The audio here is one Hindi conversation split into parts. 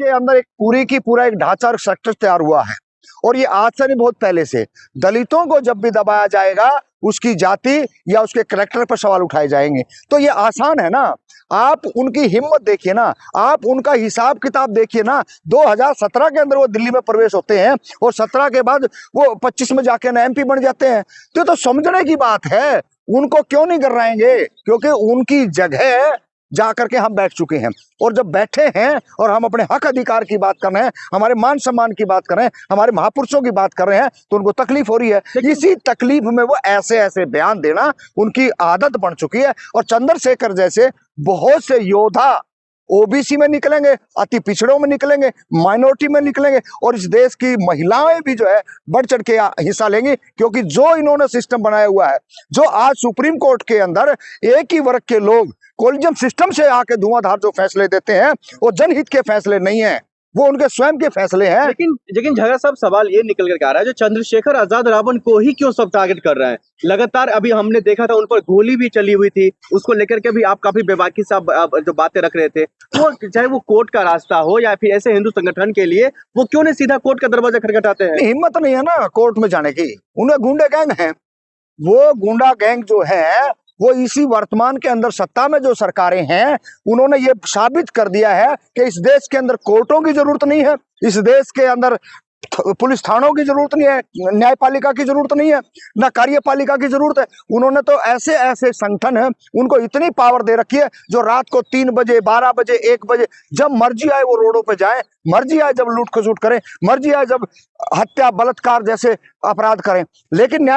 के अंदर एक पूरी की पूरा एक ढांचा और स्ट्रक्चर तैयार हुआ है, और ये आज से नहीं, बहुत पहले से। दलितों को जब भी दबाया जाएगा, उसकी जाति या उसके कैरेक्टर पर सवाल उठाए जाएंगे। तो ये आसान है ना, आप उनकी हिम्मत देखिए ना, आप उनका हिसाब किताब देखिए ना। 2017 के अंदर वो दिल्ली में प्रवेश होते हैं और 17 के बाद वो 25 में जाके ना MP बन जाते हैं। तो समझने की बात है, उनको क्यों नहीं कर रहेंगे? क्योंकि उनकी जगह जाकर के हम बैठ चुके हैं, और जब बैठे हैं और हम अपने हक अधिकार की बात कर रहे हैं, हमारे मान सम्मान की बात कर रहे हैं, हमारे महापुरुषों की बात कर रहे हैं, तो उनको तकलीफ हो रही है। इसी तकलीफ में वो ऐसे ऐसे बयान देना उनकी आदत बन चुकी है। और चंद्रशेखर जैसे बहुत से योद्धा OBC में निकलेंगे, अति पिछड़ों में निकलेंगे, माइनॉरिटी में निकलेंगे, और इस देश की महिलाएं भी जो है बढ़ चढ़ के हिस्सा लेंगी। क्योंकि जो इन्होंने सिस्टम बनाया हुआ है, जो आज सुप्रीम कोर्ट के अंदर एक ही वर्ग के लोग कोलिजन सिस्टम से आके धुआंधार जो फैसले देते हैं, वो जनहित के फैसले नहीं है, वो उनके स्वयं के फैसले हैं। लेकिन झगड़ा साहब, सवाल ये निकल कर आ रहा है, जो चंद्रशेखर आजाद रावण को ही क्यों सब टारगेट कर रहे हैं? लगातार अभी हमने देखा था उन पर गोली भी चली हुई थी, उसको लेकर के भी आप काफी बेबाकी से जो बातें रख रहे थे। वो चाहे वो कोर्ट का रास्ता हो या फिर ऐसे हिंदू संगठन के लिए, वो क्यों नहीं सीधा कोर्ट का दरवाजा खटखटाते हैं? हिम्मत नहीं है ना कोर्ट में जाने की, उन्हें गुंडे गैंग है। वो गुंडा गैंग जो है, वो इसी वर्तमान के अंदर सत्ता में जो सरकारें हैं, उन्होंने ये साबित कर दिया है कि इस देश के अंदर कोर्टों की जरूरत नहीं है, इस देश के अंदर पुलिस थानों की जरूरत नहीं है, न्यायपालिका की जरूरत नहीं है, ना कार्यपालिका की जरूरत है। उन्होंने तो ऐसे ऐसे संगठन है, उनको इतनी पावर दे रखी है, जो रात को 3 बजे 12 बजे 1 बजे जब मर्जी आए वो रोडों पे जाए, मर्जी आए जब लूट खसूट करें, मर्जी आए जब हत्या बलात्कार जैसे अपराध करें। लेकिन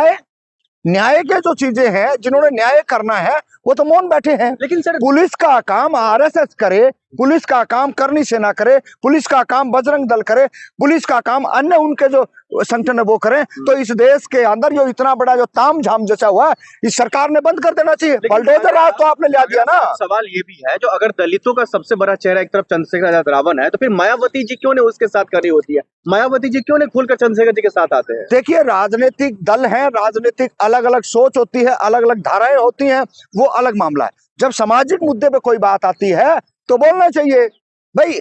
न्याय के जो चीजें हैं, जिन्होंने न्याय करना है, वो तो मौन बैठे हैं। लेकिन सर, पुलिस का काम RSS करे, पुलिस का काम करनी सेना करे, पुलिस का काम बजरंग दल करे, पुलिस का काम अन्य उनके जो संगठन है वो करें। तो इस देश के अंदर जो इतना बड़ा जो ताम झाम जचा हुआ है, इस सरकार ने बंद कर देना चाहिए। बलडोजर राज तो आपने लिया दिया ना। सवाल ये भी है, जो अगर दलितों का सबसे बड़ा चेहरा एक तरफ चंद्रशेखर आजाद रावण है, तो फिर मायावती जी क्यों नहीं उसके साथ कर रही होती है? मायावती जी क्यों नहीं खुलकर चंद्रशेखर जी के साथ आते हैं? देखिए, राजनीतिक दल है, राजनीतिक अलग अलग सोच होती है, अलग अलग धाराएं होती हैं, वो अलग मामला है। जब सामाजिक मुद्दे पे कोई बात आती है तो बोलना चाहिए। भाई,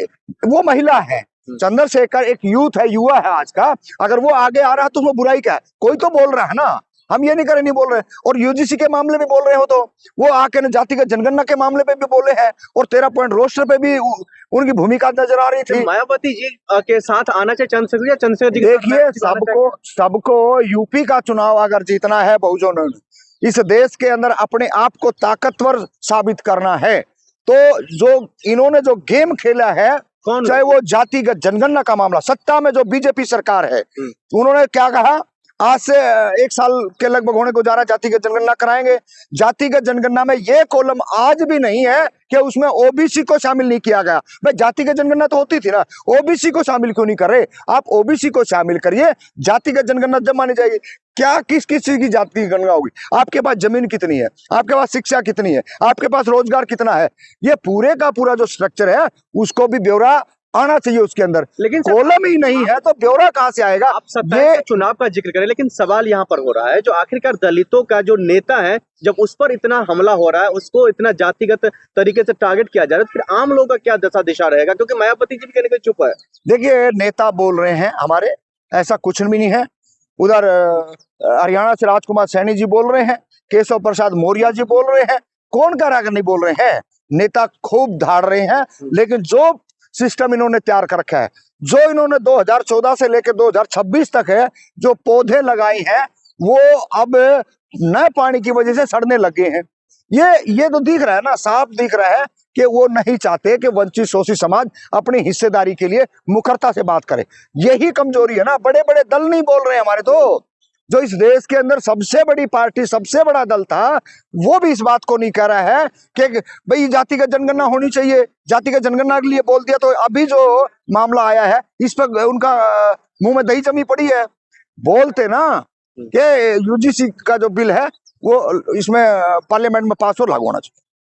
वो महिला है, चंद्रशेखर एक यूथ है, युवा है आज का, अगर वो आगे आ रहा है तो उसमें बुराई क्या है? कोई तो बोल रहा है ना, हम ये नहीं बोल रहे। और UGC के मामले में बोल रहे हो तो वो आके न जातिगत जनगणना के मामले पे भी बोले हैं, और 13 पॉइंट रोस्टर पे भी उनकी भूमिका नजर आ रही थी। मायावती जी के साथ आना चाहिए चंद्रशेखर या चंद्रशेखर जी? देखिए, सबको UP का चुनाव अगर जीतना है बहुजनों ने, इस देश के अंदर अपने आप को ताकतवर साबित करना है, तो जो इन्होंने जो गेम खेला है, चाहे वो जातिगत जनगणना का मामला, सत्ता में जो BJP सरकार है, उन्होंने क्या कहा, आज से 1 साल के लगभग होने को जा रहा है, जातिगत जनगणना कराएंगे। जातिगत जनगणना में ये कॉलम आज भी नहीं है कि उसमें OBC को शामिल नहीं किया गया। भाई, जातिगत जनगणना तो होती थी ना, OBC को शामिल क्यों नहीं कर रहे? आप OBC को शामिल करिए, जातिगत जनगणना जब मानी जाएगी। क्या किस किस चीज की जाति की गणना होगी? आपके पास जमीन कितनी है, आपके पास शिक्षा कितनी है, आपके पास रोजगार कितना है, ये पूरे का पूरा जो स्ट्रक्चर है, उसको भी ब्यौरा आना चाहिए उसके अंदर। लेकिन कॉलम ही नहीं है तो ब्यौरा कहां से आएगा? आप सत्ता चुनाव का जिक्र करें, लेकिन सवाल यहाँ पर हो रहा है, जो आखिरकार दलितों का जो नेता है, जब उस पर इतना हमला हो रहा है, उसको इतना जातिगत तरीके से टारगेट किया जा रहा है, तो फिर आम लोगों का क्या दशा दिशा रहेगा? क्योंकि मायावती जी भी कहने के चुप है। देखिए, नेता बोल रहे हैं हमारे, ऐसा कुछ भी नहीं है। उधर हरियाणा से राजकुमार सैनी जी बोल रहे हैं, केशव प्रसाद मौर्य जी बोल रहे हैं, कौन कह रहा है नहीं बोल रहे हैं? नेता खूब धाड़ रहे हैं, लेकिन जो सिस्टम इन्होंने तैयार कर रखा है, जो इन्होंने 2014 से लेकर 2026 तक है, जो पौधे लगाए हैं, वो अब नए पानी की वजह से सड़ने लगे हैं। ये तो दिख रहा है ना, साफ दिख रहा है कि वो नहीं चाहते कि वंचित शोषित समाज अपनी हिस्सेदारी के लिए मुखरता से बात करे। यही कमजोरी है ना, बड़े बड़े दल नहीं बोल रहे हमारे। तो जो इस देश के अंदर सबसे बड़ी पार्टी, सबसे बड़ा दल था, वो भी इस बात को नहीं कह रहा है कि भाई जातिगत जनगणना होनी चाहिए। जातिगत जनगणना के लिए बोल दिया तो अभी जो मामला आया है, इस पर उनका मुंह में दही जमी पड़ी है। बोलते ना कि UGC का जो बिल है वो इसमें पार्लियामेंट में पास और लागू होना चाहिए।